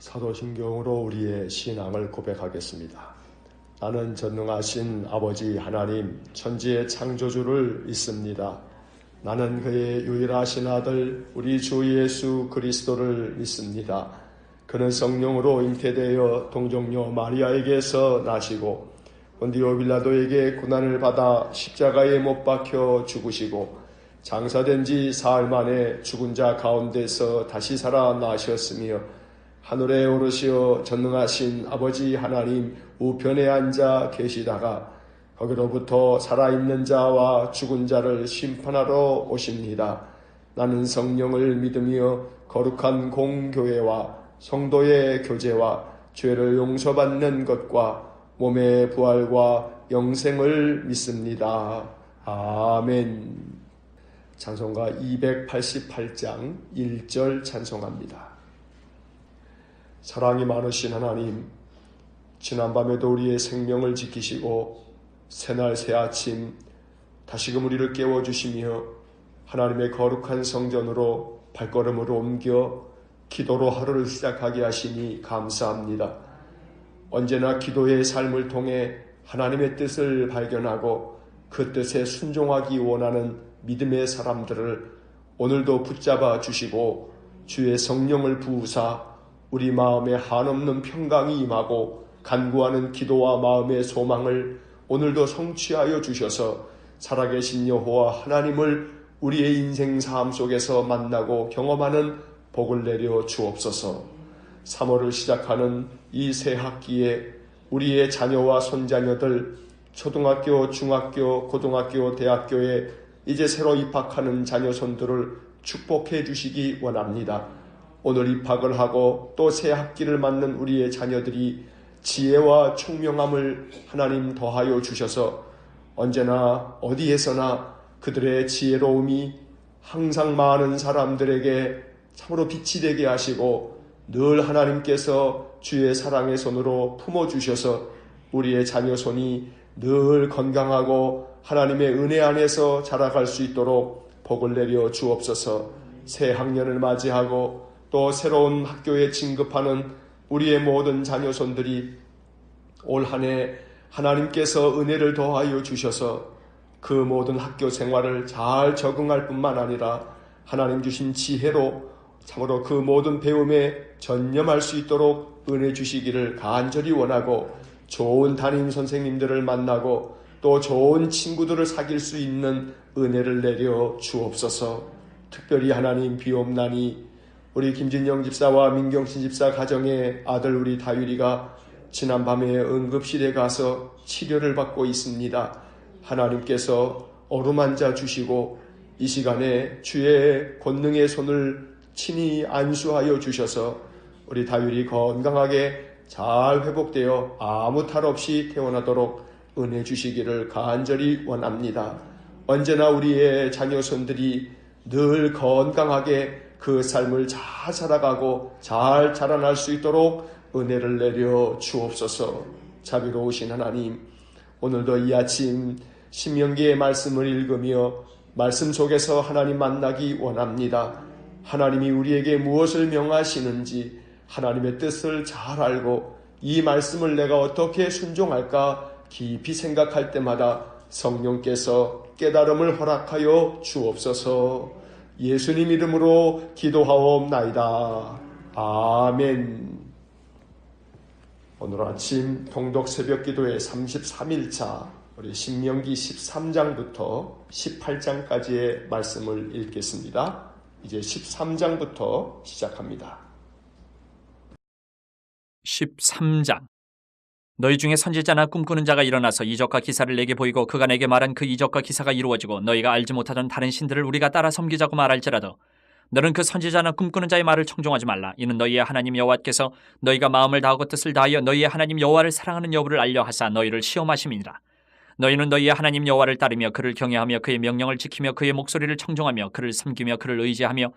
사도신경으로 우리의 신앙을 고백하겠습니다. 나는 전능하신 아버지 하나님 천지의 창조주를 믿습니다. 나는 그의 유일하신 아들 우리 주 예수 그리스도를 믿습니다. 그는 성령으로 잉태되어 동정녀 마리아에게서 나시고 본디오 빌라도에게 고난을 받아 십자가에 못 박혀 죽으시고 장사된 지 사흘 만에 죽은 자 가운데서 다시 살아나셨으며 하늘에 오르시어 전능하신 아버지 하나님 우편에 앉아 계시다가 거기로부터 살아있는 자와 죽은 자를 심판하러 오십니다. 나는 성령을 믿으며 거룩한 공교회와 성도의 교제와 죄를 용서받는 것과 몸의 부활과 영생을 믿습니다. 아멘. 찬송가 288장 1절 찬송합니다. 사랑이 많으신 하나님, 지난밤에도 우리의 생명을 지키시고 새날 새아침 다시금 우리를 깨워주시며 하나님의 거룩한 성전으로 발걸음을 옮겨 기도로 하루를 시작하게 하시니 감사합니다. 언제나 기도의 삶을 통해 하나님의 뜻을 발견하고 그 뜻에 순종하기 원하는 믿음의 사람들을 오늘도 붙잡아 주시고 주의 성령을 부으사 우리 마음에 한없는 평강이 임하고 간구하는 기도와 마음의 소망을 오늘도 성취하여 주셔서 살아계신 여호와 하나님을 우리의 인생 삶 속에서 만나고 경험하는 복을 내려 주옵소서. 3월을 시작하는 이 새 학기에 우리의 자녀와 손자녀들 초등학교, 중학교, 고등학교, 대학교에 이제 새로 입학하는 자녀손들을 축복해 주시기 원합니다. 오늘 입학을 하고 또 새 학기를 맞는 우리의 자녀들이 지혜와 총명함을 하나님 더하여 주셔서 언제나 어디에서나 그들의 지혜로움이 항상 많은 사람들에게 참으로 빛이 되게 하시고 늘 하나님께서 주의 사랑의 손으로 품어주셔서 우리의 자녀손이 늘 건강하고 하나님의 은혜 안에서 자라갈 수 있도록 복을 내려 주옵소서. 새 학년을 맞이하고 또 새로운 학교에 진급하는 우리의 모든 자녀손들이 올 한 해 하나님께서 은혜를 더하여 주셔서 그 모든 학교 생활을 잘 적응할 뿐만 아니라 하나님 주신 지혜로 참으로 그 모든 배움에 전념할 수 있도록 은혜 주시기를 간절히 원하고 좋은 담임 선생님들을 만나고 또 좋은 친구들을 사귈 수 있는 은혜를 내려 주옵소서. 특별히 하나님 비옵나니 우리 김진영 집사와 민경신 집사 가정의 아들 우리 다율이가 지난밤에 응급실에 가서 치료를 받고 있습니다. 하나님께서 어루만져 주시고 이 시간에 주의 권능의 손을 친히 안수하여 주셔서 우리 다율이 건강하게 잘 회복되어 아무 탈 없이 태어나도록 은혜 주시기를 간절히 원합니다. 언제나 우리의 자녀손들이 늘 건강하게 그 삶을 잘 살아가고 잘 자라날 수 있도록 은혜를 내려 주옵소서. 자비로우신 하나님, 오늘도 이 아침 신명기의 말씀을 읽으며 말씀 속에서 하나님 만나기 원합니다. 하나님이 우리에게 무엇을 명하시는지 하나님의 뜻을 잘 알고 이 말씀을 내가 어떻게 순종할까 깊이 생각할 때마다 성령께서 깨달음을 허락하여 주옵소서. 예수님 이름으로 기도하옵나이다. 아멘. 오늘 아침 통독 새벽기도의 33일차 우리 신명기 13장부터 18장까지의 말씀을 읽겠습니다. 이제 13장부터 시작합니다. 13장. 너희 중에 선지자나 꿈꾸는 자가 일어나서 이적과 기사를 내게 보이고 그가 내게 말한 그 이적과 기사가 이루어지고 너희가 알지 못하던 다른 신들을 우리가 따라 섬기자고 말할지라도 너는 그 선지자나 꿈꾸는 자의 말을 청종하지 말라. 이는 너희의 하나님 여호와께서 너희가 마음을 다하고 뜻을 다하여 너희의 하나님 여호와를 사랑하는 여부를 알려 하사 너희를 시험하심이니라. 너희는 너희의 하나님 여호와를 따르며 그를 경외하며 그의 명령을 지키며 그의 목소리를 청종하며 그를 섬기며 그를 의지하며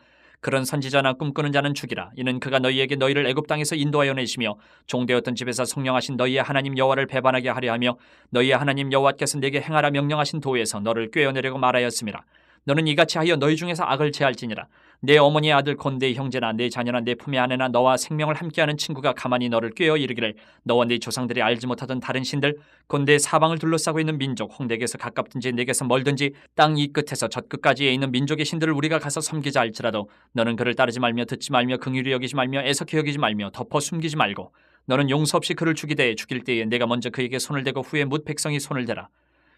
그런 선지자나 꿈꾸는 자는 죽이라. 이는 그가 너희에게 너희를 애굽 땅에서 인도하여 내시며 종되었던 집에서 성령하신 너희의 하나님 여호와를 배반하게 하려 하며 너희의 하나님 여호와께서 내게 행하라 명령하신 도에서 너를 꿰어내려고 말하였음이라. 너는 이같이 하여 너희 중에서 악을 제할지니라. 내 어머니의 아들 곧 내 형제나 내 자녀나 내 품의 아내나 너와 생명을 함께하는 친구가 가만히 너를 꾀어 이르기를 너와 네 조상들이 알지 못하던 다른 신들 곧 내 사방을 둘러싸고 있는 민족 혹 내게서 가깝든지 내게서 멀든지 땅 이 끝에서 저 끝까지에 있는 민족의 신들을 우리가 가서 섬기자 할지라도 너는 그를 따르지 말며 듣지 말며 긍휼히 여기지 말며 애석히 여기지 말며 덮어 숨기지 말고 너는 용서 없이 그를 죽일 때에 내가 먼저 그에게 손을 대고 후에 뭇 백성이 손을 대라.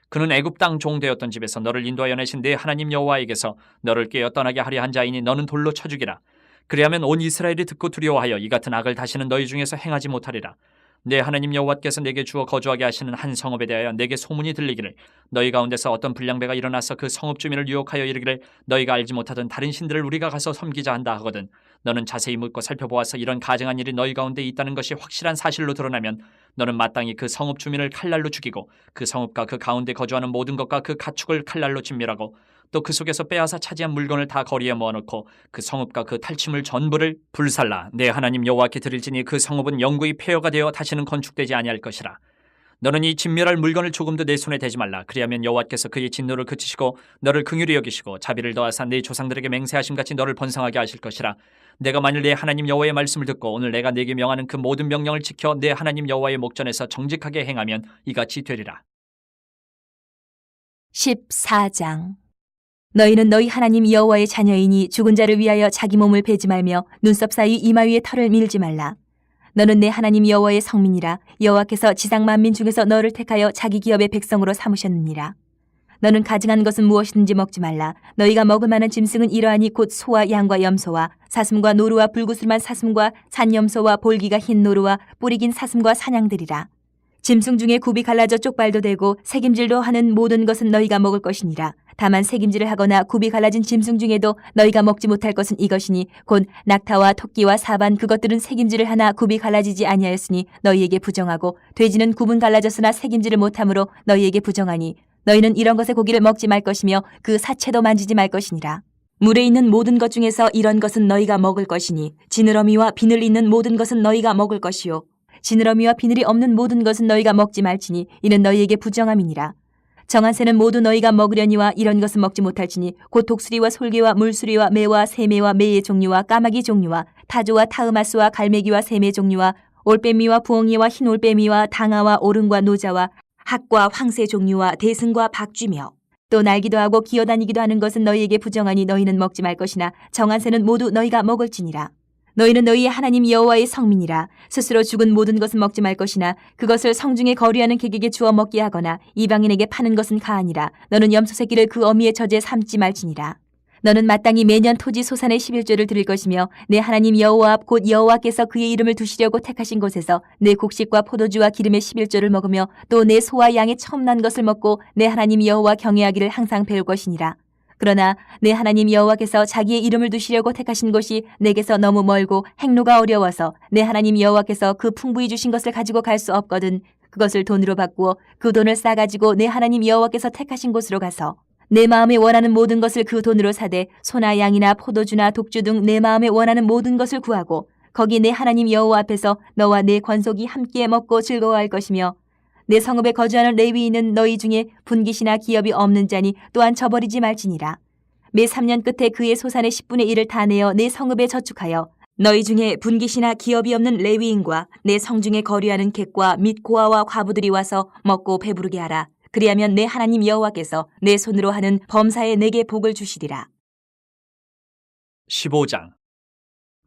그는 애굽 땅 종되었던 집에서 너를 인도하여 내신 내 하나님 여호와에게서 너를 꿰어 떠나게 하려 한 자이니 너는 돌로 쳐 죽이라. 그리하면 온 이스라엘이 듣고 두려워하여 이 같은 악을 다시는 너희 중에서 행하지 못하리라. 내 하나님 여호와께서 내게 주어 거주하게 하시는 한 성읍에 대하여 내게 소문이 들리기를 너희 가운데서 어떤 불량배가 일어나서 그 성읍 주민을 유혹하여 이르기를 너희가 알지 못하던 다른 신들을 우리가 가서 섬기자 한다 하거든. 너는 자세히 묻고 살펴보아서 이런 가증한 일이 너희 가운데 있다는 것이 확실한 사실로 드러나면 너는 마땅히 그 성읍 주민을 칼날로 죽이고 그 성읍과 그 가운데 거주하는 모든 것과 그 가축을 칼날로 진멸하고 또 그 속에서 빼앗아 차지한 물건을 다 거리에 모아놓고 그 성읍과 그 탈취물 전부를 불살라 내 하나님 여호와께 드릴지니 그 성읍은 영구히 폐허가 되어 다시는 건축되지 아니할 것이라. 너는 이 진멸할 물건을 조금도 내 손에 대지 말라. 그리하면 여호와께서 그의 진노를 그치시고 너를 긍휼히 여기시고 자비를 더하사 네 조상들에게 맹세하심 같이 너를 번성하게 하실 것이라. 내가 만일 내 하나님 여호와의 말씀을 듣고 오늘 내가 네게 명하는 그 모든 명령을 지켜 내 하나님 여호와의 목전에서 정직하게 행하면 이같이 되리라. 14장. 너희는 너희 하나님 여호와의 자녀이니 죽은 자를 위하여 자기 몸을 베지 말며 눈썹 사이 이마 위에 털을 밀지 말라. 너는 내 하나님 여호와의 성민이라. 여호와께서 지상 만민 중에서 너를 택하여 자기 기업의 백성으로 삼으셨느니라. 너는 가증한 것은 무엇이든지 먹지 말라. 너희가 먹을 만한 짐승은 이러하니 곧 소와 양과 염소와 사슴과 노루와 불구슬만 사슴과 산염소와 볼기가 흰 노루와 뿌리 긴 사슴과 사냥들이라. 짐승 중에 굽이 갈라져 쪽발도 되고 새김질도 하는 모든 것은 너희가 먹을 것이니라. 다만 새김질을 하거나 굽이 갈라진 짐승 중에도 너희가 먹지 못할 것은 이것이니 곧 낙타와 토끼와 사반 그것들은 새김질을 하나 굽이 갈라지지 아니하였으니 너희에게 부정하고 돼지는 굽은 갈라졌으나 새김질을 못하므로 너희에게 부정하니 너희는 이런 것의 고기를 먹지 말 것이며 그 사체도 만지지 말 것이니라. 물에 있는 모든 것 중에서 이런 것은 너희가 먹을 것이니 지느러미와 비늘 있는 모든 것은 너희가 먹을 것이요 지느러미와 비늘이 없는 모든 것은 너희가 먹지 말지니 이는 너희에게 부정함이니라. 정한 새는 모두 너희가 먹으려니와 이런 것은 먹지 못할지니 곧 독수리와 솔개와 물수리와 매와 새매와 매의 종류와 까마귀 종류와 타조와 타으마스와 갈매기와 새매 종류와 올빼미와 부엉이와 흰 올빼미와 당아와 오름과 노자와 학과 황새 종류와 대승과 박쥐며 또 날기도 하고 기어다니기도 하는 것은 너희에게 부정하니 너희는 먹지 말 것이나 정한 새는 모두 너희가 먹을지니라. 너희는 너희의 하나님 여호와의 성민이라. 스스로 죽은 모든 것은 먹지 말 것이나 그것을 성중에 거류하는 객에게 주어 먹게 하거나 이방인에게 파는 것은 가하니라. 너는 염소 새끼를 그 어미의 젖에 삶지 말지니라. 너는 마땅히 매년 토지 소산의 11조를 드릴 것이며 내 하나님 여호와 앞 곧 여호와께서 그의 이름을 두시려고 택하신 곳에서 내 곡식과 포도주와 기름의 11조를 먹으며 또 내 소와 양의 처음 난 것을 먹고 내 하나님 여호와 경외하기를 항상 배울 것이니라. 그러나 내 하나님 여호와께서 자기의 이름을 두시려고 택하신 곳이 내게서 너무 멀고 행로가 어려워서 내 하나님 여호와께서 그 풍부히 주신 것을 가지고 갈 수 없거든 그것을 돈으로 바꾸어 그 돈을 싸가지고 내 하나님 여호와께서 택하신 곳으로 가서 내 마음에 원하는 모든 것을 그 돈으로 사되 소나 양이나 포도주나 독주 등 내 마음에 원하는 모든 것을 구하고 거기 내 하나님 여호와 앞에서 너와 내 권속이 함께 먹고 즐거워할 것이며 내 성읍에 거주하는 레위인은 너희 중에 분깃이나 기업이 없는 자니 또한 저버리지 말지니라. 매 3년 끝에 그의 소산의 10분의 1을 다 내어 내 성읍에 저축하여 너희 중에 분깃이나 기업이 없는 레위인과 내 성중에 거류하는 객과 및 고아와 과부들이 와서 먹고 배부르게 하라. 그리하면 내 하나님 여호와께서 내 손으로 하는 범사에 내게 복을 주시리라. 15장.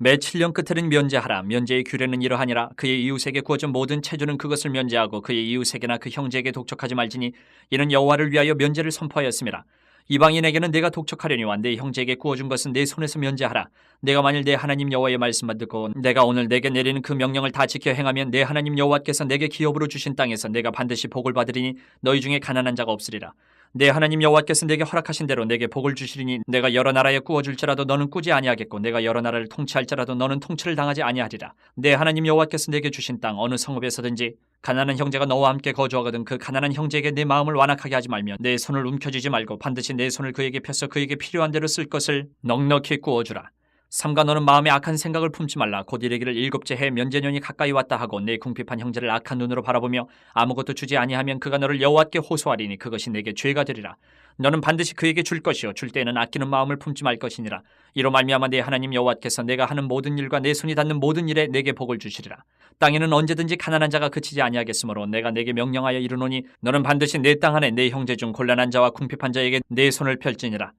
매 7년 끝에는 면제하라. 면제의 규례는 이러하니라. 그의 이웃에게 구워준 모든 체주는 그것을 면제하고 그의 이웃에게나 그 형제에게 독촉하지 말지니 이는 여호와를 위하여 면제를 선포하였음이라. 이방인에게는 내가 독촉하려니와 내 형제에게 구워준 것은 내 손에서 면제하라. 내가 만일 내 하나님 여호와의 말씀만 듣고 내가 오늘 내게 내리는 그 명령을 다 지켜 행하면 내 하나님 여호와께서 내게 기업으로 주신 땅에서 내가 반드시 복을 받으리니 너희 중에 가난한 자가 없으리라. 내 하나님 여호와께서 내게 허락하신 대로 내게 복을 주시리니 내가 여러 나라에 구워줄지라도 너는 꾸지 아니하겠고 내가 여러 나라를 통치할지라도 너는 통치를 당하지 아니하리라. 내 하나님 여호와께서 내게 주신 땅 어느 성읍에서든지 가난한 형제가 너와 함께 거주하거든 그 가난한 형제에게 내 마음을 완악하게 하지 말며 내 손을 움켜쥐지 말고 반드시 내 손을 그에게 펴서 그에게 필요한 대로 쓸 것을 넉넉히 구워주라. 삼가 너는 마음에 악한 생각을 품지 말라. 곧 이르기를 일곱째 해 면제년이 가까이 왔다 하고 내 궁핍한 형제를 악한 눈으로 바라보며 아무것도 주지 아니하면 그가 너를 여호와께 호소하리니 그것이 내게 죄가 되리라. 너는 반드시 그에게 줄 것이요 줄 때에는 아끼는 마음을 품지 말 것이니라. 이로 말미암아 내 하나님 여호와께서 내가 하는 모든 일과 내 손이 닿는 모든 일에 내게 복을 주시리라. 땅에는 언제든지 가난한 자가 그치지 아니하겠으므로 내가 내게 명령하여 이르노니 너는 반드시 내 땅 안에 내 형제 중 곤란한 자와 궁핍한 자에게 내 손을 펼지니라.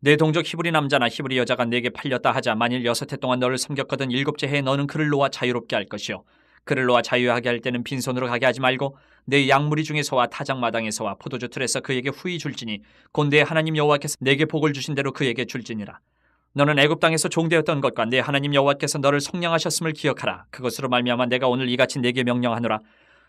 내 동족 히브리 남자나 히브리 여자가 내게 팔렸다 하자 만일 6해 동안 너를 섬겼거든 일곱째 해에 너는 그를 놓아 자유롭게 할 것이요 그를 놓아 자유하게 할 때는 빈손으로 가게 하지 말고 내 양무리 중에서와 타작마당에서와 포도주 틀에서 그에게 후히 줄지니 곧 내 하나님 여호와께서 내게 복을 주신 대로 그에게 줄지니라. 너는 애굽 땅에서 종되었던 것과 내 하나님 여호와께서 너를 속량하셨음을 기억하라. 그것으로 말미암아 내가 오늘 이같이 내게 명령하노라.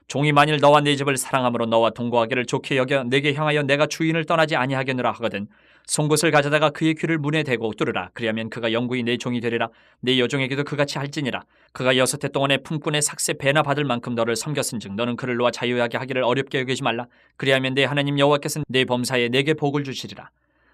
종이 만일 너와 네 집을 사랑함으로 너와 동거하기를 좋게 여겨 내게 향하여 내가 주인을 떠나지 아니하겠노라 하거든 송곳을 가져다가 그의 귀를 문에 대고 뚫으라. 그리하면 그가 영구히 내 종이 되리라. 내 여종에게도 그같이 할지니라. 그가 6해 동안에 품꾼의 삭세 배나 받을 만큼 너를 섬겼은즉 너는 그를 놓아 자유하게 하기를 어렵게 여기지 말라. 그리하면 내 하나님 여호와께서는 내 범사에 내게 복을 주시리라.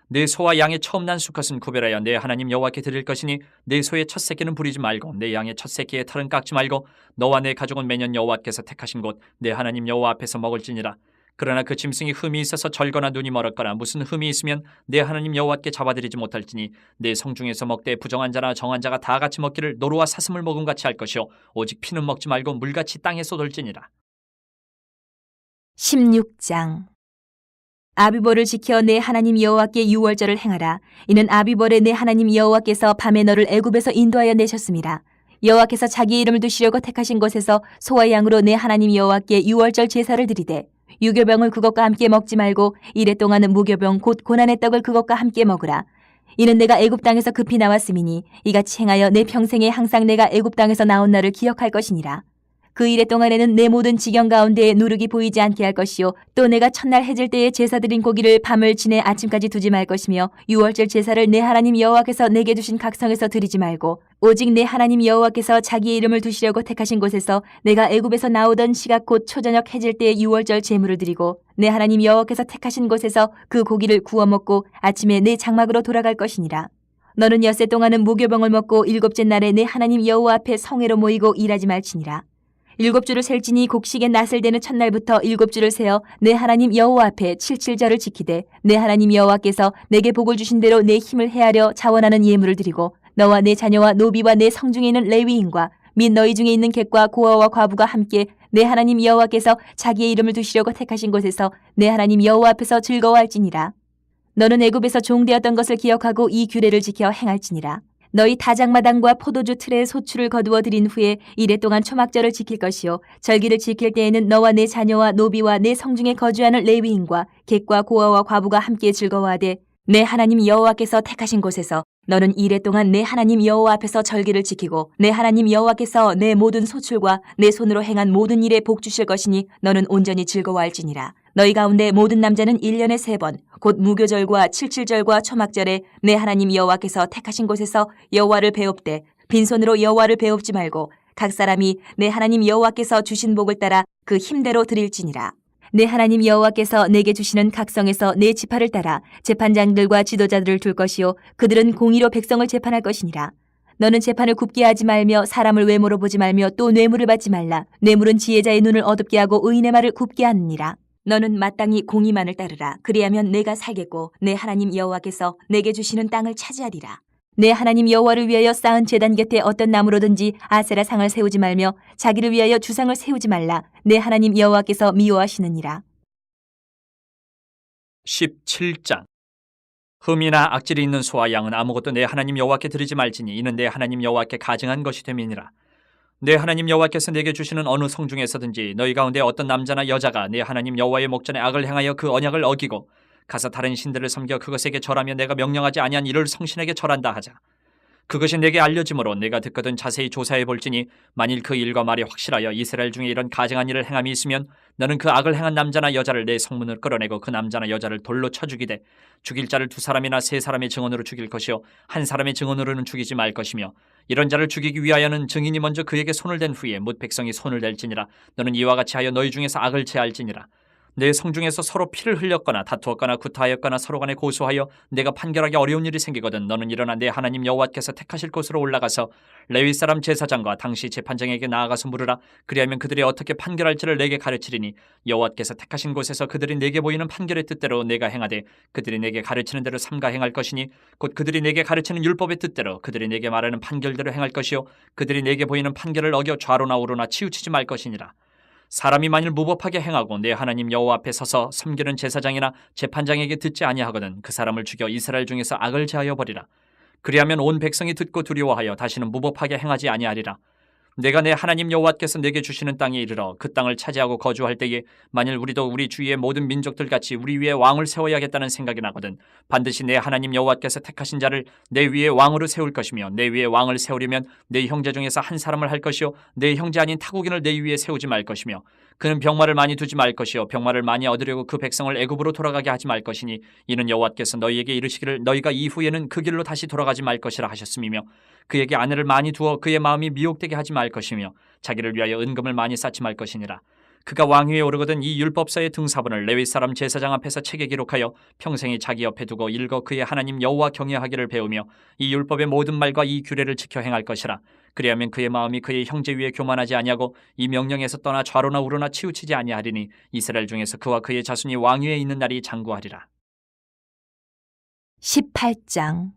내 소와 양의 처음 난 수컷은 구별하여 내 하나님 여호와께 드릴 것이니 내 소의 첫 새끼는 부리지 말고 내 양의 첫 새끼의 털은 깎지 말고 너와 내 가족은 매년 여호와께서 택하신 곳 내 하나님 여호와 앞에서 먹을지니라. 그러나 그 짐승이 흠이 있어서 절거나 눈이 멀었거나 무슨 흠이 있으면 내 하나님 여호와께 잡아드리지 못할지니 내 성중에서 먹되 부정한 자나 정한 자가 다 같이 먹기를 노루와 사슴을 먹음 같이 할 것이요 오직 피는 먹지 말고 물같이 땅에 쏟을지니라. 16장. 아비벌을 지켜 내 하나님 여호와께 유월절을 행하라. 이는 아비벌에 내 하나님 여호와께서 밤에 너를 애굽에서 인도하여 내셨습니다. 여호와께서 자기의 이름을 두시려고 택하신 곳에서 소와 양으로 내 하나님 여호와께 유월절 제사를 드리되 유교병을 그것과 함께 먹지 말고 이래 동안은 무교병 곧 고난의 떡을 그것과 함께 먹으라. 이는 내가 애굽 땅에서 급히 나왔음이니 이같이 행하여 내 평생에 항상 내가 애굽 땅에서 나온 날을 기억할 것이니라. 그 이래 동안에는 내 모든 지경 가운데에 누룩이 보이지 않게 할 것이요 또 내가 첫날 해질 때에 제사 드린 고기를 밤을 지내 아침까지 두지 말 것이며 유월절 제사를 내 하나님 여호와께서 내게 두신 각성에서 드리지 말고 오직 내 하나님 여호와께서 자기의 이름을 두시려고 택하신 곳에서 내가 애굽에서 나오던 시각 곧 초저녁 해질 때에 유월절 제물을 드리고 내 하나님 여호와께서 택하신 곳에서 그 고기를 구워 먹고 아침에 내 장막으로 돌아갈 것이니라. 너는 6해 동안은 무교병을 먹고 7째 날에 내 하나님 여호와 앞에 성회로 모이고 일하지 말지니라. 7주를 셀지니 곡식의 낫을 되는 첫날부터 7주를 세어 내 하나님 여호와 앞에 7.7절을 지키되 내 하나님 여호와께서 내게 복을 주신 대로 내 힘을 헤아려 자원하는 예물을 드리고 너와 내 자녀와 노비와 내 성중에 있는 레위인과 및 너희 중에 있는 객과 고아와 과부가 함께 내 하나님 여호와께서 자기의 이름을 두시려고 택하신 곳에서 내 하나님 여호와 앞에서 즐거워할지니라. 너는 애굽에서 종되었던 것을 기억하고 이 규례를 지켜 행할지니라. 너희 다작마당과 포도주 틀에 소출을 거두어 들인 후에 이래 동안 초막절을 지킬 것이요 절기를 지킬 때에는 너와 내 자녀와 노비와 내 성중에 거주하는 레위인과 객과 고아와 과부가 함께 즐거워하되 내 하나님 여호와께서 택하신 곳에서 너는 이래 동안 내 하나님 여호와 앞에서 절기를 지키고 내 하나님 여호와께서 내 모든 소출과 내 손으로 행한 모든 일에 복 주실 것이니 너는 온전히 즐거워할지니라. 너희 가운데 모든 남자는 1년에 3번 곧 무교절과 7.7절과 초막절에 내 하나님 여호와께서 택하신 곳에서 여호와를 배웁되 빈손으로 여호와를 배웁지 말고 각 사람이 내 하나님 여호와께서 주신 복을 따라 그 힘대로 드릴지니라. 내 하나님 여호와께서 내게 주시는 각성에서 내 지파를 따라 재판장들과 지도자들을 둘 것이요 그들은 공의로 백성을 재판할 것이니라. 너는 재판을 굽게 하지 말며 사람을 외모로 보지 말며 또 뇌물을 받지 말라. 뇌물은 지혜자의 눈을 어둡게 하고 의인의 말을 굽게 하느니라. 너는 마땅히 공의만을 따르라. 그리하면 내가 살겠고 내 하나님 여호와께서 내게 주시는 땅을 차지하리라. 내 하나님 여호와를 위하여 쌓은 제단 곁에 어떤 나무로든지 아세라 상을 세우지 말며 자기를 위하여 주상을 세우지 말라. 내 하나님 여호와께서 미워하시느니라. 17장. 흠이나 악질이 있는 소와 양은 아무것도 내 하나님 여호와께 드리지 말지니 이는 내 하나님 여호와께 가증한 것이 됨이니라. 내 하나님 여호와께서 내게 주시는 어느 성중에서든지 너희 가운데 어떤 남자나 여자가 내 하나님 여호와의 목전에 악을 행하여 그 언약을 어기고 가서 다른 신들을 섬겨 그것에게 절하며 내가 명령하지 아니한 이를 성신에게 절한다 하자. 그것이 내게 알려지므로 내가 듣거든 자세히 조사해 볼지니 만일 그 일과 말이 확실하여 이스라엘 중에 이런 가증한 일을 행함이 있으면 너는 그 악을 행한 남자나 여자를 내 성문을 끌어내고 그 남자나 여자를 돌로 쳐 죽이되 죽일 자를 2사람이나 3사람의 증언으로 죽일 것이요 한 사람의 증언으로는 죽이지 말 것이며 이런 자를 죽이기 위하여는 증인이 먼저 그에게 손을 댄 후에 뭇 백성이 손을 댈지니라. 너는 이와 같이 하여 너희 중에서 악을 제할지니라. 내 성중에서 서로 피를 흘렸거나 다투었거나 구타하였거나 서로 간에 고소하여 내가 판결하기 어려운 일이 생기거든 너는 일어나 내 하나님 여호와께서 택하실 곳으로 올라가서 레위 사람 제사장과 당시 재판장에게 나아가서 물으라. 그리하면 그들이 어떻게 판결할지를 내게 가르치리니 여호와께서 택하신 곳에서 그들이 내게 보이는 판결의 뜻대로 내가 행하되 그들이 내게 가르치는 대로 삼가 행할 것이니 곧 그들이 내게 가르치는 율법의 뜻대로 그들이 내게 말하는 판결대로 행할 것이요 그들이 내게 보이는 판결을 어겨 좌로나 우로나 치우치지 말 것이니라. 사람이 만일 무법하게 행하고 내 하나님 여호와 앞에 서서 섬기는 제사장이나 재판장에게 듣지 아니하거든 그 사람을 죽여 이스라엘 중에서 악을 제하여 버리라. 그리하면 온 백성이 듣고 두려워하여 다시는 무법하게 행하지 아니하리라. 내가 내 하나님 여호와께서 내게 주시는 땅에 이르러 그 땅을 차지하고 거주할 때에 만일 우리도 우리 주위의 모든 민족들 같이 우리 위에 왕을 세워야겠다는 생각이 나거든 반드시 내 하나님 여호와께서 택하신 자를 내 위에 왕으로 세울 것이며 내 위에 왕을 세우려면 내 형제 중에서 한 사람을 할 것이요 내 형제 아닌 타국인을 내 위에 세우지 말 것이며 그는 병마를 많이 두지 말 것이요 병마를 많이 얻으려고 그 백성을 애굽으로 돌아가게 하지 말 것이니 이는 여호와께서 너희에게 이르시기를 너희가 이후에는 그 길로 다시 돌아가지 말 것이라 하셨음이며 그에게 아내를 많이 두어 그의 마음이 미혹되게 하지 말 것이며 자기를 위하여 은금을 많이 쌓지 말 것이니라. 그가 왕위에 오르거든 이 율법서의 등사본을 레위 사람 제사장 앞에서 책에 기록하여 평생이 자기 옆에 두고 읽어 그의 하나님 여호와 경외하기를 배우며 이 율법의 모든 말과 이 규례를 지켜 행할 것이라. 그리하면 그의 마음이 그의 형제 위에 교만하지 아니하고 이 명령에서 떠나 좌로나 우로나 치우치지 아니하리니 이스라엘 중에서 그와 그의 자손이 왕위에 있는 날이 장구하리라. 18장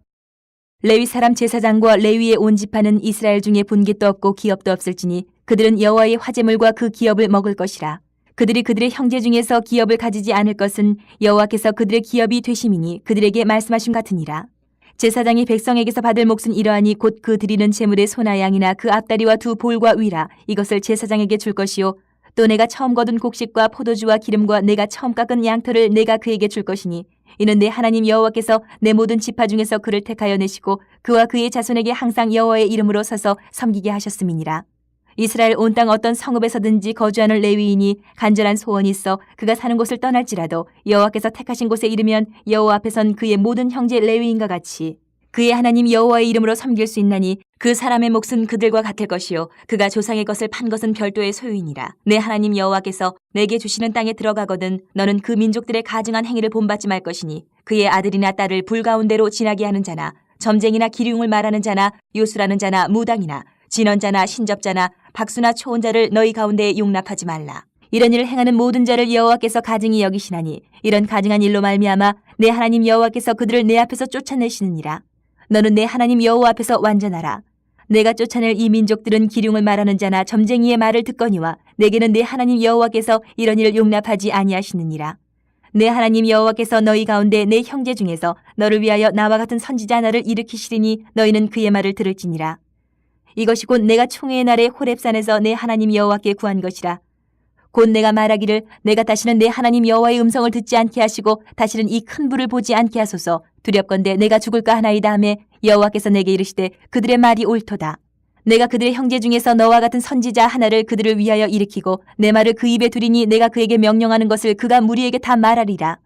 레위 사람 제사장과 레위의 온 지파는 이스라엘 중에 분깃도 없고 기업도 없을지니 그들은 여호와의 화제물과 그 기업을 먹을 것이라. 그들이 그들의 형제 중에서 기업을 가지지 않을 것은 여호와께서 그들의 기업이 되심이니 그들에게 말씀하신 같으니라. 제사장이 백성에게서 받을 몫은 이러하니 곧 그 드리는 제물의 소나 양이나 그 앞다리와 두 볼과 위라 이것을 제사장에게 줄 것이요 또 내가 처음 거둔 곡식과 포도주와 기름과 내가 처음 깎은 양털을 내가 그에게 줄 것이니 이는 내 하나님 여호와께서 내 모든 지파 중에서 그를 택하여 내시고 그와 그의 자손에게 항상 여호와의 이름으로 서서 섬기게 하셨음이니라. 이스라엘 온 땅 어떤 성읍에서든지 거주하는 레위인이 간절한 소원이 있어 그가 사는 곳을 떠날지라도 여호와께서 택하신 곳에 이르면 여호와 앞에선 그의 모든 형제 레위인과 같이 그의 하나님 여호와의 이름으로 섬길 수 있나니 그 사람의 몫은 그들과 같을 것이요 그가 조상의 것을 판 것은 별도의 소유이니라. 내 하나님 여호와께서 내게 주시는 땅에 들어가거든 너는 그 민족들의 가증한 행위를 본받지 말 것이니 그의 아들이나 딸을 불 가운데로 지나게 하는 자나 점쟁이나 기륭을 말하는 자나 요술하는 자나 무당이나 진언자나 신접자나 박수나 초혼자를 너희 가운데에 용납하지 말라. 이런 일을 행하는 모든 자를 여호와께서 가증히 여기시나니 이런 가증한 일로 말미암아 내 하나님 여호와께서 그들을 내 앞에서 쫓아내시느니라. 너는 내 하나님 여호와 앞에서 완전하라. 내가 쫓아낼 이 민족들은 기륭을 말하는 자나 점쟁이의 말을 듣거니와 내게는 내 하나님 여호와께서 이런 일을 용납하지 아니하시느니라. 내 하나님 여호와께서 너희 가운데 내 형제 중에서 너를 위하여 나와 같은 선지자 하나를 일으키시리니 너희는 그의 말을 들을지니라. 이것이 곧 내가 총회의 날에 호렙산에서 내 하나님 여호와께 구한 것이라. 곧 내가 말하기를 내가 다시는 내 하나님 여호와의 음성을 듣지 않게 하시고 다시는 이 큰 불을 보지 않게 하소서. 두렵건대 내가 죽을까 하나이다 하매 여호와께서 내게 이르시되 그들의 말이 옳도다. 내가 그들의 형제 중에서 너와 같은 선지자 하나를 그들을 위하여 일으키고 내 말을 그 입에 두리니 내가 그에게 명령하는 것을 그가 무리에게 다 말하리라.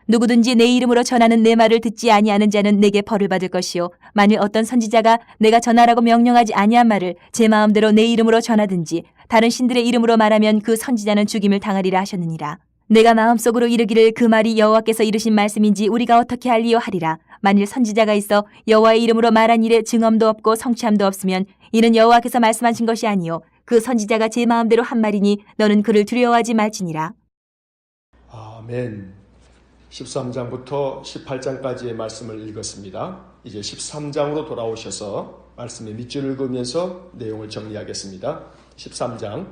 누구든지 내 이름으로 전하는 내 말을 듣지 아니하는 자는 내게 벌을 받을 것이요 만일 어떤 선지자가 내가 전하라고 명령하지 아니한 말을 제 마음대로 내 이름으로 전하든지 다른 신들의 이름으로 말하면 그 선지자는 죽임을 당하리라 하셨느니라. 내가 마음속으로 이르기를 그 말이 여호와께서 이르신 말씀인지 우리가 어떻게 알리요 하리라. 만일 선지자가 있어 여호와의 이름으로 말한 일에 증언도 없고 성취함도 없으면 이는 여호와께서 말씀하신 것이 아니요 그 선지자가 제 마음대로 한 말이니 너는 그를 두려워하지 말지니라. 아멘. 13장부터 18장까지의 말씀을 읽었습니다. 이제 13장으로 돌아오셔서 말씀의 밑줄을 그으면서 내용을 정리하겠습니다. 13장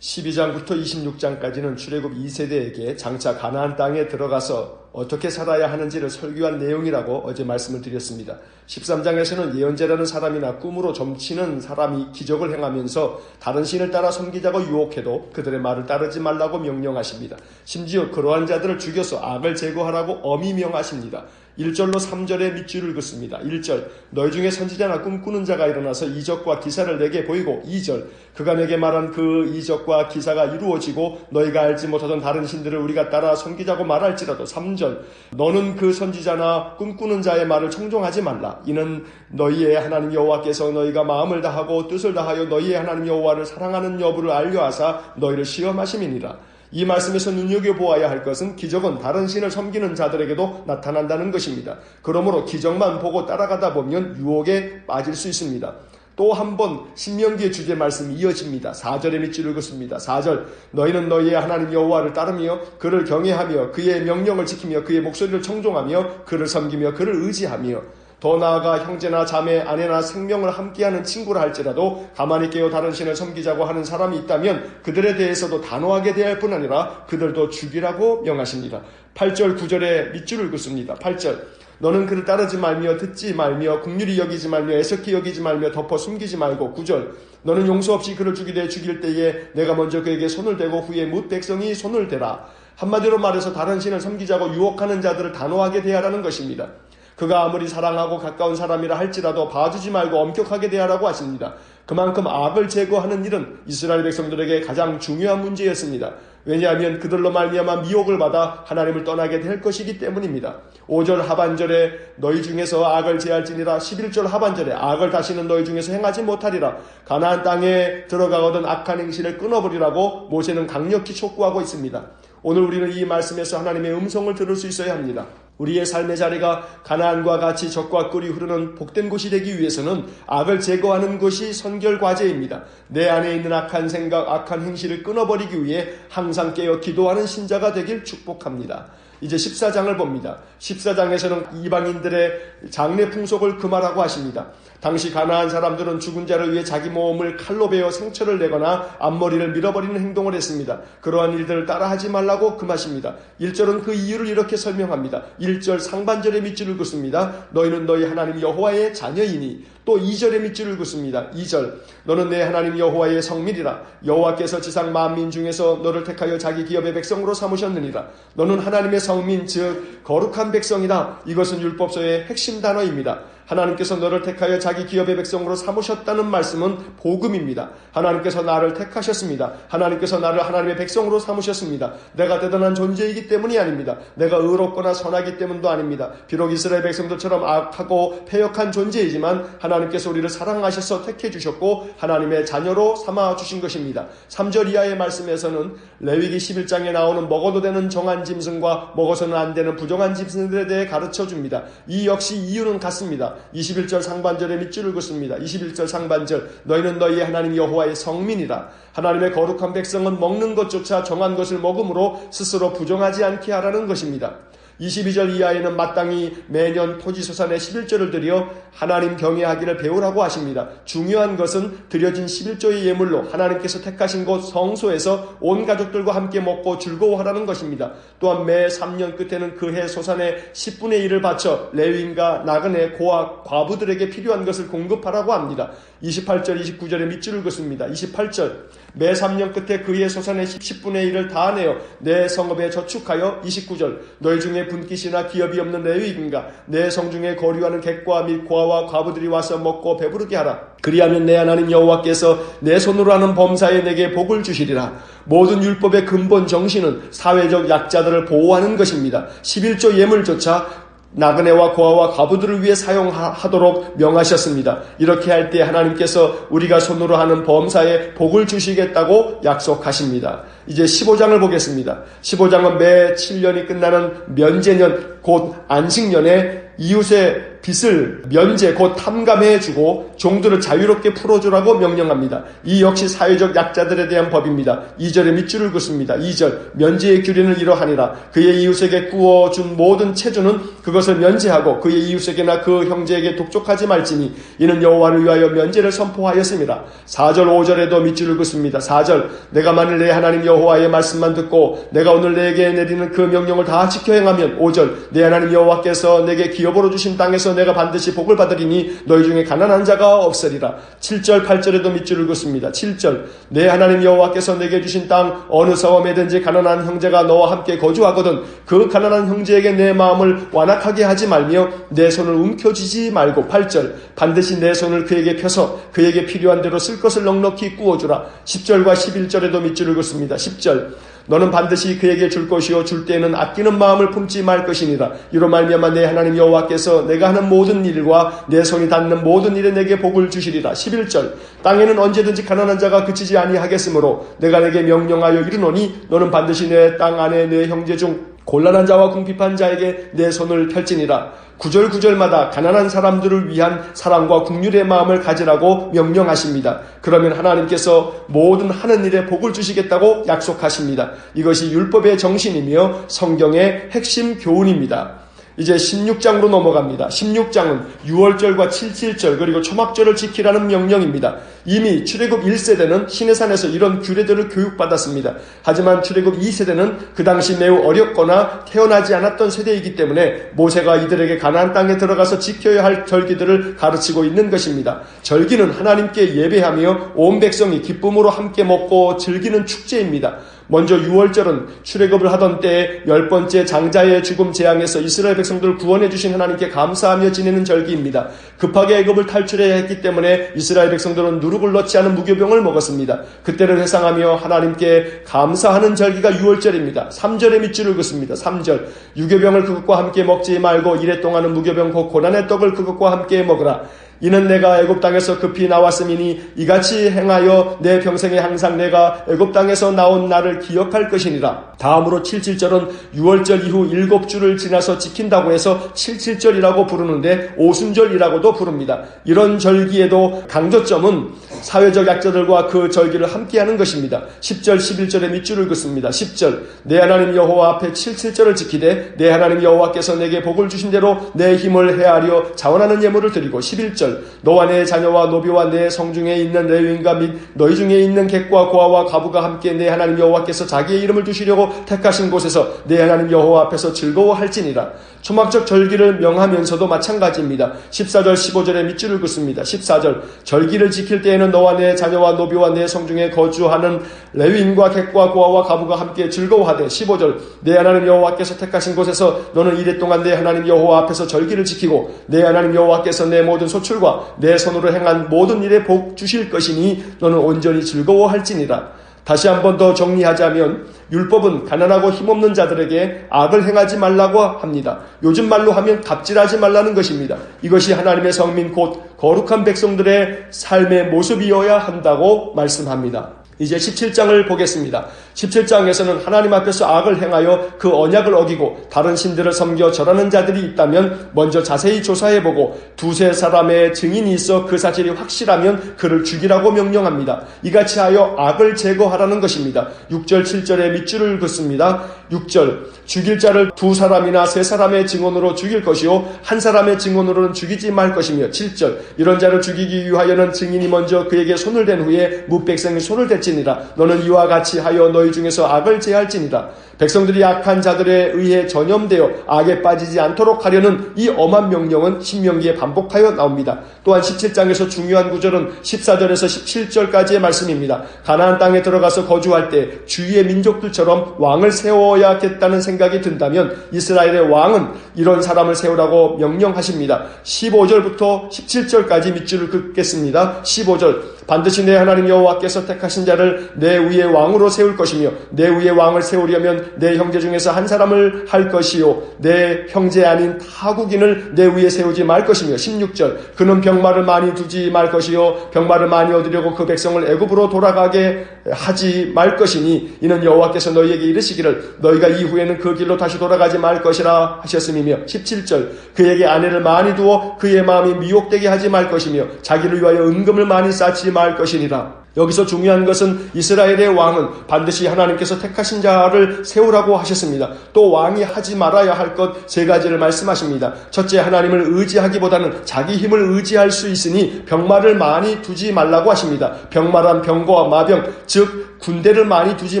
12장부터 26장까지는 출애굽 2세대에게 장차 가나안 땅에 들어가서 어떻게 살아야 하는지를 설교한 내용이라고 어제 말씀을 드렸습니다. 13장에서는 예언자라는 사람이나 꿈으로 점치는 사람이 기적을 행하면서 다른 신을 따라 섬기자고 유혹해도 그들의 말을 따르지 말라고 명령하십니다. 심지어 그러한 자들을 죽여서 악을 제거하라고 엄히 명하십니다. 1절로 3절의 밑줄을 긋습니다. 1절 너희 중에 선지자나 꿈꾸는 자가 일어나서 이적과 기사를 내게 보이고 2절 그가 내게 말한 그 이적과 기사가 이루어지고 너희가 알지 못하던 다른 신들을 우리가 따라 섬기자고 말할지라도 3절 너는 그 선지자나 꿈꾸는 자의 말을 청종하지 말라. 이는 너희의 하나님 여호와께서 너희가 마음을 다하고 뜻을 다하여 너희의 하나님 여호와를 사랑하는 여부를 알려하사 너희를 시험하심이니라. 이 말씀에서 눈여겨보아야 할 것은 기적은 다른 신을 섬기는 자들에게도 나타난다는 것입니다. 그러므로 기적만 보고 따라가다 보면 유혹에 빠질 수 있습니다. 또 한 번 신명기의 주제 말씀이 이어집니다. 4절의 밑줄을 긋습니다. 4절 너희는 너희의 하나님 여호와를 따르며 그를 경외하며 그의 명령을 지키며 그의 목소리를 청종하며 그를 섬기며 그를 의지하며 더 나아가 형제나 자매, 아내나 생명을 함께하는 친구라 할지라도 가만히 깨어 다른 신을 섬기자고 하는 사람이 있다면 그들에 대해서도 단호하게 대할 뿐 아니라 그들도 죽이라고 명하십니다. 8절 9절의 밑줄을 긋습니다. 8절 너는 그를 따르지 말며 듣지 말며 긍휼히 여기지 말며 애석히 여기지 말며 덮어 숨기지 말고 9절 너는 용서 없이 그를 죽이되 죽일 때에 내가 먼저 그에게 손을 대고 후에 뭇 백성이 손을 대라. 한마디로 말해서 다른 신을 섬기자고 유혹하는 자들을 단호하게 대하라는 것입니다. 그가 아무리 사랑하고 가까운 사람이라 할지라도 봐주지 말고 엄격하게 대하라고 하십니다. 그만큼 악을 제거하는 일은 이스라엘 백성들에게 가장 중요한 문제였습니다. 왜냐하면 그들로 말미암아 미혹을 받아 하나님을 떠나게 될 것이기 때문입니다. 5절 하반절에 너희 중에서 악을 제할지니라 11절 하반절에 악을 다시는 너희 중에서 행하지 못하리라. 가나안 땅에 들어가거든 악한 행실을 끊어버리라고 모세는 강력히 촉구하고 있습니다. 오늘 우리는 이 말씀에서 하나님의 음성을 들을 수 있어야 합니다. 우리의 삶의 자리가 가나안과 같이 젖과 꿀이 흐르는 복된 곳이 되기 위해서는 악을 제거하는 것이 선결 과제입니다. 내 안에 있는 악한 생각, 악한 행실을 끊어버리기 위해 항상 깨어 기도하는 신자가 되길 축복합니다. 이제 14장을 봅니다. 14장에서는 이방인들의 장래 풍속을 금하라고 하십니다. 당시 가나안 사람들은 죽은 자를 위해 자기 몸을 칼로 베어 생처를 내거나 앞머리를 밀어버리는 행동을 했습니다. 그러한 일들을 따라하지 말라고 금하십니다. 1절은 그 이유를 이렇게 설명합니다. 1절 상반절의 밑줄을 긋습니다. 너희는 너희 하나님 여호와의 자녀이니. 또 2절의 밑줄을 긋습니다. 2절 너는 내 하나님 여호와의 성밀이라. 여호와께서 지상 만민 중에서 너를 택하여 자기 기업의 백성으로 삼으셨느니라. 너는 하나님의 성민 즉 거룩한 백성이다. 이것은 율법서의 핵심 단어입니다. 하나님께서 너를 택하여 자기 기업의 백성으로 삼으셨다는 말씀은 복음입니다. 하나님께서 나를 택하셨습니다. 하나님께서 나를 하나님의 백성으로 삼으셨습니다. 내가 대단한 존재이기 때문이 아닙니다. 내가 의롭거나 선하기 때문도 아닙니다. 비록 이스라엘 백성들처럼 악하고 패역한 존재이지만 하나님께서 우리를 사랑하셔서 택해 주셨고 하나님의 자녀로 삼아 주신 것입니다. 3절 이하의 말씀에서는 레위기 11장에 나오는 먹어도 되는 정한 짐승과 먹어서는 안 되는 부정한 짐승들에 대해 가르쳐 줍니다. 이 역시 이유는 같습니다. 21절 상반절에 밑줄을 긋습니다. 21절 상반절 너희는 너희의 하나님 여호와의 성민이라. 하나님의 거룩한 백성은 먹는 것조차 정한 것을 먹음으로 스스로 부정하지 않게 하라는 것입니다. 22절 이하에는 마땅히 매년 토지소산의 11조를 드려 하나님 경외하기를 배우라고 하십니다. 중요한 것은 드려진 11조의 예물로 하나님께서 택하신 곳 성소에서 온 가족들과 함께 먹고 즐거워하라는 것입니다. 또한 매 3년 끝에는 그 해 소산의 10분의 1을 바쳐 레위인과 나그네, 고아, 과부들에게 필요한 것을 공급하라고 합니다. 28절, 29절에 밑줄을 긋습니다. 28절 매 3년 끝에 그의 소산의 10분의 1을 다 내어 내 성읍에 저축하여 29절 너희 중에 분깃이나 기업이 없는 레위인가 내 성중에 거류하는 객과 및 고아와 과부들이 와서 먹고 배부르게 하라. 그리하면 내 하나님 여호와께서 내 손으로 하는 범사에 내게 복을 주시리라. 모든 율법의 근본 정신은 사회적 약자들을 보호하는 것입니다. 11조 예물조차 나그네와 고아와 과부들을 위해 사용하도록 명하셨습니다. 이렇게 할 때 하나님께서 우리가 손으로 하는 범사에 복을 주시겠다고 약속하십니다. 이제 15장을 보겠습니다. 15장은 매 7년이 끝나는 면제년 곧 안식년에 이웃의 빚을 면제 곧 탐감해주고 종들을 자유롭게 풀어주라고 명령합니다. 이 역시 사회적 약자들에 대한 법입니다. 2절에 밑줄을 긋습니다. 2절 면제의 규례는 이러하니라. 그의 이웃에게 구워준 모든 체주는 그것을 면제하고 그의 이웃에게나 그 형제에게 독촉하지 말지니 이는 여호와를 위하여 면제를 선포하였습니다. 4절 5절에도 밑줄을 긋습니다. 4절 내가 만일 내 하나님 여호와의 말씀만 듣고 내가 오늘 내게 내리는 그 명령을 다 지켜 행하면 5절 내 하나님 여호와께서 내게 기업으로 주신 땅에서 내가 반드시 복을 받으리니 너희 중에 가난한 자가 없으리라. 7절 8절에도 밑줄을 긋습니다. 7절 내 하나님 여호와께서 내게 주신 땅 어느 성읍에든지 가난한 형제가 너와 함께 거주하거든 그 가난한 형제에게 내 마음을 완악하게 하지 말며 내 손을 움켜쥐지 말고 8절 반드시 내 손을 그에게 펴서 그에게 필요한 대로 쓸 것을 넉넉히 구워주라. 10절과 11절에도 밑줄을 긋습니다. 10절 너는 반드시 그에게 줄 것이요 줄 때에는 아끼는 마음을 품지 말 것이니라. 이로 말미암아 내 하나님 여호와께서 내가 하는 모든 일과 내 손이 닿는 모든 일에 내게 복을 주시리라. 11절 땅에는 언제든지 가난한 자가 그치지 아니하겠으므로 내가 내게 명령하여 이르노니 너는 반드시 내 땅 안에 내 형제 중 곤란한 자와 궁핍한 자에게 내 손을 펼지니라. 구절마다 가난한 사람들을 위한 사랑과 긍휼의 마음을 가지라고 명령하십니다. 그러면 하나님께서 모든 하는 일에 복을 주시겠다고 약속하십니다. 이것이 율법의 정신이며 성경의 핵심 교훈입니다. 이제 16장으로 넘어갑니다. 16장은 6월절과 77절 그리고 초막절을 지키라는 명령입니다. 이미 출애굽 1세대는 시내산에서 이런 규례들을 교육받았습니다. 하지만 출애굽 2세대는 그 당시 매우 어렵거나 태어나지 않았던 세대이기 때문에 모세가 이들에게 가나안 땅에 들어가서 지켜야 할 절기들을 가르치고 있는 것입니다. 절기는 하나님께 예배하며 온 백성이 기쁨으로 함께 먹고 즐기는 축제입니다. 먼저 6월절은 출애굽을 하던 때에 10번째 장자의 죽음 재앙에서 이스라엘 백성들을 구원해 주신 하나님께 감사하며 지내는 절기입니다. 급하게 애굽을 탈출해야 했기 때문에 이스라엘 백성들은 누룩을 넣지 않은 무교병을 먹었습니다. 그때를 회상하며 하나님께 감사하는 절기가 6월절입니다. 3절의 밑줄을 긋습니다. 3절 유교병을 그것과 함께 먹지 말고 이래 동안은 무교병 곧 고난의 떡을 그것과 함께 먹으라. 이는 내가 애굽 땅에서 급히 나왔음이니 이같이 행하여 내 평생에 항상 내가 애굽 땅에서 나온 날을 기억할 것이니라. 다음으로 77절은 6월절 이후 7주를 지나서 지킨다고 해서 77절이라고 부르는데 오순절이라고도 부릅니다. 이런 절기에도 강조점은 사회적 약자들과 그 절기를 함께하는 것입니다. 10절 11절에 밑줄을 긋습니다. 10절 내 하나님 여호와 앞에 77절을 지키되 내 하나님 여호와께서 내게 복을 주신 대로 내 힘을 헤아려 자원하는 예물을 드리고 11절 너와 내 자녀와 노비와 내 성중에 있는 레위인과 및 너희 중에 있는 객과 고아와 가부가 함께 내 하나님 여호와께서 자기의 이름을 두시려고 택하신 곳에서 내 하나님 여호와 앞에서 즐거워할지니라. 초막적 절기를 명하면서도 마찬가지입니다. 14절 15절에 밑줄을 긋습니다. 14절 절기를 지킬 때에는 너와 내 자녀와 노비와 내 성중에 거주하는 레위인과 객과 고아와 가부가 함께 즐거워하되 15절 내 하나님 여호와께서 택하신 곳에서 너는 이래 동안 내 하나님 여호와 앞에서 절기를 지키고 내 하나님 여호와께서 내 모든 소출과 내 손으로 행한 모든 일에 복 주실 것이니 너는 온전히 즐거워할지니라. 다시 한 번 더 정리하자면 율법은 가난하고 힘없는 자들에게 악을 행하지 말라고 합니다. 요즘 말로 하면 갑질하지 말라는 것입니다. 이것이 하나님의 성민 곧 거룩한 백성들의 삶의 모습이어야 한다고 말씀합니다. 이제 17장을 보겠습니다. 17장에서는 하나님 앞에서 악을 행하여 그 언약을 어기고 다른 신들을 섬겨 절하는 자들이 있다면 먼저 자세히 조사해보고 두세 사람의 증인이 있어 그 사실이 확실하면 그를 죽이라고 명령합니다. 이같이 하여 악을 제거하라는 것입니다. 6절 7절에 밑줄을 긋습니다. 6절 죽일 자를 두 사람이나 세 사람의 증언으로 죽일 것이요 한 사람의 증언으로는 죽이지 말 것이며 7절 이런 자를 죽이기 위하여는 증인이 먼저 그에게 손을 댄 후에 무백성이 손을 댔지니라. 너는 이와 같이 하여 너희 중에서 악을 제할지니라. 백성들이 악한 자들에 의해 전염되어 악에 빠지지 않도록 하려는 이 엄한 명령은 신명기에 반복하여 나옵니다. 또한 17장에서 중요한 구절은 14절에서 17절까지의 말씀입니다. 가나안 땅에 들어가서 거주할 때 주위의 민족들처럼 왕을 세워야겠다는 생각이 든다면 이스라엘의 왕은 이런 사람을 세우라고 명령하십니다. 15절부터 17절까지 밑줄을 긋겠습니다. 15절 반드시 내 하나님 여호와께서 택하신 자를 내 위에 왕으로 세울 것이며 내 위에 왕을 세우려면 내 형제 중에서 한 사람을 할 것이요 내 형제 아닌 타국인을 내 위에 세우지 말 것이며 16절 그는 병마를 많이 두지 말 것이요 병마를 많이 얻으려고 그 백성을 애굽으로 돌아가게 하지 말 것이니 이는 여호와께서 너희에게 이르시기를 너희가 이후에는 그 길로 다시 돌아가지 말 것이라 하셨음이며 17절 그에게 아내를 많이 두어 그의 마음이 미혹되게 하지 말 것이며 자기를 위하여 은금을 많이 쌓지 말 것이니라. 여기서 중요한 것은 이스라엘의 왕은 반드시 하나님께서 택하신 자를 세우라고 하셨습니다. 또 왕이 하지 말아야 할 것 세 가지를 말씀하십니다. 첫째, 하나님을 의지하기보다는 자기 힘을 의지할 수 있으니 병마를 많이 두지 말라고 하십니다. 병마란 병거와 마병, 즉 군대를 많이 두지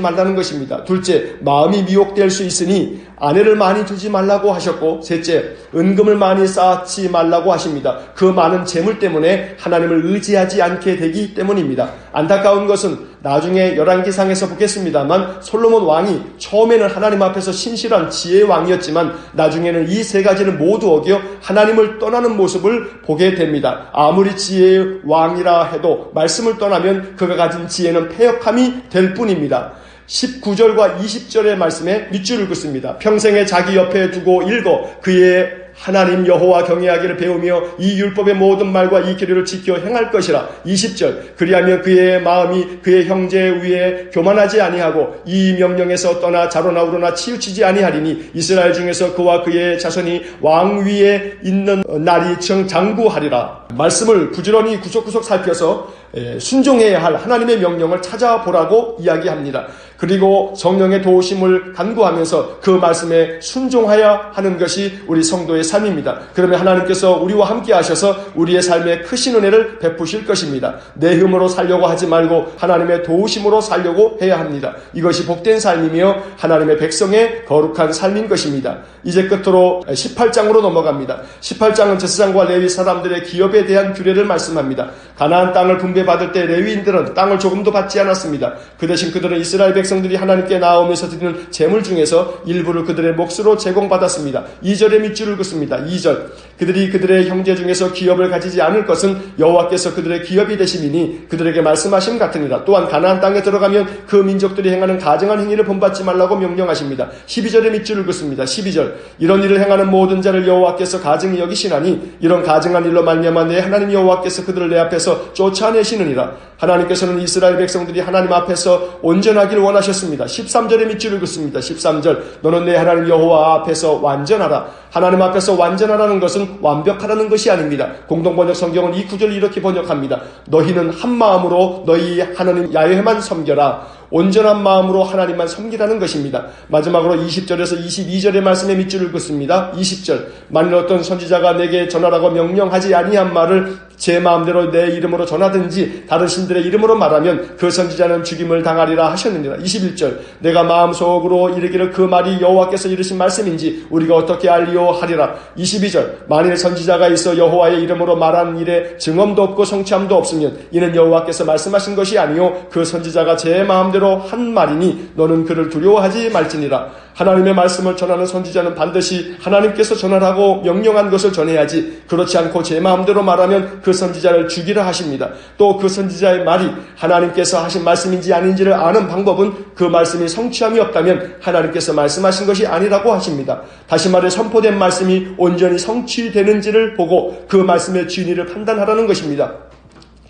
말라는 것입니다. 둘째, 마음이 미혹될 수 있으니 아내를 많이 두지 말라고 하셨고, 셋째, 은금을 많이 쌓지 말라고 하십니다. 그 많은 재물 때문에 하나님을 의지하지 않게 되기 때문입니다. 안타까운 것은 나중에 열왕기상에서 보겠습니다만 솔로몬 왕이 처음에는 하나님 앞에서 신실한 지혜의 왕이었지만 나중에는 이 세 가지를 모두 어겨 하나님을 떠나는 모습을 보게 됩니다. 아무리 지혜의 왕이라 해도 말씀을 떠나면 그가 가진 지혜는 패역함이 될 뿐입니다. 19절과 20절의 말씀에 밑줄을 긋습니다. 평생에 자기 옆에 두고 읽어 그의 하나님 여호와 경외하기를 배우며 이 율법의 모든 말과 이 규례를 지켜 행할 것이라. 20절 그리하면 그의 마음이 그의 형제 위에 교만하지 아니하고 이 명령에서 떠나 자로나 우로나 치우치지 아니하리니 이스라엘 중에서 그와 그의 자손이 왕 위에 있는 날이 장구하리라. 말씀을 부지런히 구석구석 살펴서 순종해야 할 하나님의 명령을 찾아보라고 이야기합니다. 그리고 성령의 도우심을 간구하면서 그 말씀에 순종하여야 하는 것이 우리 성도의 삶입니다. 그러면 하나님께서 우리와 함께 하셔서 우리의 삶에 크신 은혜를 베푸실 것입니다. 내 힘으로 살려고 하지 말고 하나님의 도우심으로 살려고 해야 합니다. 이것이 복된 삶이며 하나님의 백성의 거룩한 삶인 것입니다. 이제 끝으로 18장으로 넘어갑니다. 18장은 제사장과 레위 사람들의 기업에 대한 규례를 말씀합니다. 가나안 땅을 분배받을 때 레위인들은 땅을 조금도 받지 않았습니다. 그 대신 그들은 이스라엘 백성들이 하나님께 나오면서 드리는 제물 중에서 일부를 그들의 몫으로 제공받았습니다. 2절의 밑줄을 긋습니다. 2절 그들이 그들의 형제 중에서 기업을 가지지 않을 것은 여호와께서 그들의 기업이 되심이니 그들에게 말씀하심 같으니라. 또한 가나안 땅에 들어가면 그 민족들이 행하는 가증한 행위를 본받지 말라고 명령하십니다. 12절의 밑줄을 긋습니다. 12절 이런 일을 행하는 모든 자를 여호와께서 가증히 여기시나니 이런 가증한 일로 말미암아 내 하나님 여호와께서 그들을 내 앞에서 쫓아내시느니라. 하나님께서는 이스라엘 백성들이 하나님 앞에서 온전하길 원하셨습니다. 13절의 밑줄을 긋습니다. 13절 너는 내 하나님 여호와 앞에서 완전하라. 하나님 앞에서 완전하라는 것은 완벽하라는 것이 아닙니다. 공동번역 성경은 이 구절을 이렇게 번역합니다. 너희는 한 마음으로 너희 하나님 야훼만 섬겨라. 온전한 마음으로 하나님만 섬기라는 것입니다. 마지막으로 20절에서 22절의 말씀에 밑줄을 긋습니다. 20절 만일 어떤 선지자가 내게 전하라고 명령하지 아니한 말을 제 마음대로 내 이름으로 전하든지 다른 신들의 이름으로 말하면 그 선지자는 죽임을 당하리라 하셨느니라. 21절 내가 마음속으로 이르기를 그 말이 여호와께서 이르신 말씀인지 우리가 어떻게 알리오 하리라. 22절 만일 선지자가 있어 여호와의 이름으로 말한 일에 증언도 없고 성취함도 없으면 이는 여호와께서 말씀하신 것이 아니요 그 선지자가 제 마음대로 한 말이니 너는 그를 두려워하지 말지니라. 하나님의 말씀을 전하는 선지자는 반드시 하나님께서 전하라고 명령한 것을 전해야지 그렇지 않고 제 마음대로 말하면 그 선지자를 죽이라 하십니다. 또 그 선지자의 말이 하나님께서 하신 말씀인지 아닌지를 아는 방법은 그 말씀이 성취함이 없다면 하나님께서 말씀하신 것이 아니라고 하십니다. 다시 말해 선포된 말씀이 온전히 성취되는지를 보고 그 말씀의 진위를 판단하라는 것입니다.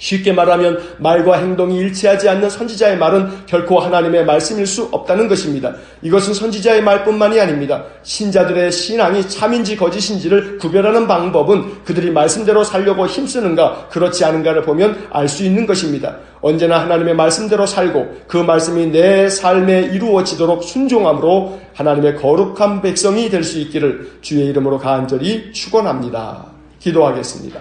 쉽게 말하면 말과 행동이 일치하지 않는 선지자의 말은 결코 하나님의 말씀일 수 없다는 것입니다. 이것은 선지자의 말뿐만이 아닙니다. 신자들의 신앙이 참인지 거짓인지를 구별하는 방법은 그들이 말씀대로 살려고 힘쓰는가 그렇지 않은가를 보면 알 수 있는 것입니다. 언제나 하나님의 말씀대로 살고 그 말씀이 내 삶에 이루어지도록 순종함으로 하나님의 거룩한 백성이 될 수 있기를 주의 이름으로 간절히 축원합니다. 기도하겠습니다.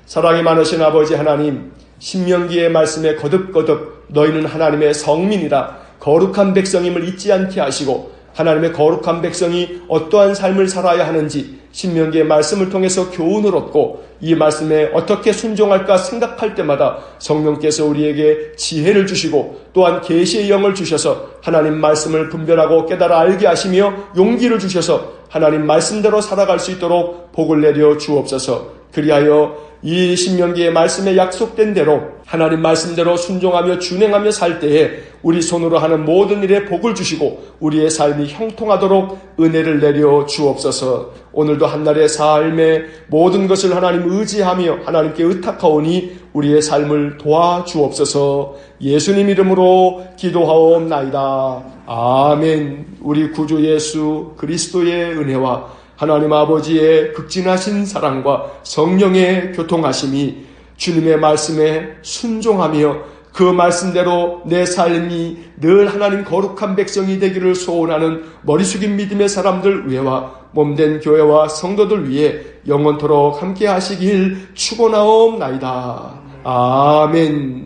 사랑이 많으신 아버지 하나님, 신명기의 말씀에 거듭거듭 너희는 하나님의 성민이라 거룩한 백성임을 잊지 않게 하시고 하나님의 거룩한 백성이 어떠한 삶을 살아야 하는지 신명기의 말씀을 통해서 교훈을 얻고 이 말씀에 어떻게 순종할까 생각할 때마다 성령께서 우리에게 지혜를 주시고 또한 계시의 영을 주셔서 하나님 말씀을 분별하고 깨달아 알게 하시며 용기를 주셔서 하나님 말씀대로 살아갈 수 있도록 복을 내려 주옵소서. 그리하여 이 신명기의 말씀에 약속된 대로 하나님 말씀대로 순종하며 준행하며 살 때에 우리 손으로 하는 모든 일에 복을 주시고 우리의 삶이 형통하도록 은혜를 내려 주옵소서. 오늘도 한날의 삶에 모든 것을 하나님 의지하며 하나님께 의탁하오니 우리의 삶을 도와주옵소서. 예수님 이름으로 기도하옵나이다. 아멘. 우리 구주 예수 그리스도의 은혜와 하나님 아버지의 극진하신 사랑과 성령의 교통하심이 주님의 말씀에 순종하며 그 말씀대로 내 삶이 늘 하나님 거룩한 백성이 되기를 소원하는 머리 숙인 믿음의 사람들 위에와 몸된 교회와 성도들 위해 영원토록 함께 하시길 축원하옵나이다. 아멘.